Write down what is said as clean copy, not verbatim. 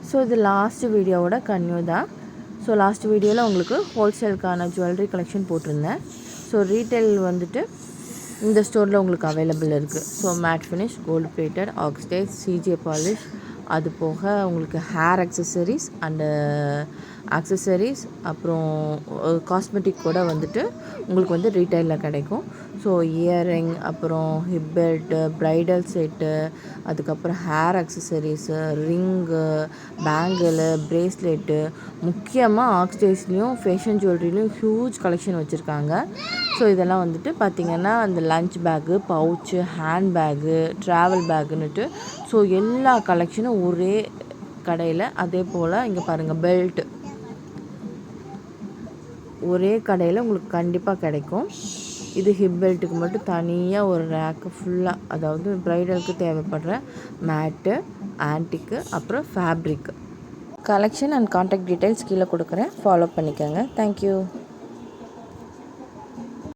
So இது last வீடியோவோட கன்யூ தான். ஸோ லாஸ்ட் வீடியோவில் உங்களுக்கு ஹோல்சேலுக்கான ஜுவல்லரி கலெக்ஷன் போட்டிருந்தேன். ஸோ ரீட்டைல் வந்துட்டு இந்த ஸ்டோரில் உங்களுக்கு அவைலபிள் இருக்குது. So matte finish, gold plated, oxidise, CJ polish, அது போக உங்களுக்கு ஹேர் அக்சசரிஸ் அண்டு அக்சசரிஸ், அப்புறம் காஸ்மெட்டிக் கூட வந்துட்டு உங்களுக்கு வந்து ரீட்டைலில் கிடைக்கும். ஸோ இயரிங், அப்புறம் ஹிப் பெல்ட்டு, ப்ரைடல் செட்டு, அதுக்கப்புறம் hair accessories, ring, bangle, bracelet, முக்கியமாக ஆக்சிடைஸ்லேயும் ஃபேஷன் ஜுவல்லரிலையும் ஹியூஜ் கலெக்ஷன் வச்சுருக்காங்க. ஸோ இதெல்லாம் வந்துட்டு பார்த்திங்கன்னா அந்த lunch bag, pouch, hand bag, travel பேக்குன்னுட்டு so எல்லா கலெக்ஷனும் ஒரே கடையில். அதே போல் இங்கே பாருங்கள் பெல்ட்டு ஒரே கடையில் உங்களுக்கு கண்டிப்பாக கிடைக்கும். இது ஹிப் பெல்ட்டுக்கு மட்டும் தனியாக ஒரு ரேக்கு ஃபுல்லாக, அதாவது ப்ரைடலுக்கு தேவைப்படுற மேட்டு, ஆன்டிக்கு, அப்புறம் fabric collection and contact details கீழே கொடுக்குறேன். ஃபாலோ பண்ணிக்கோங்க. தேங்க்யூ.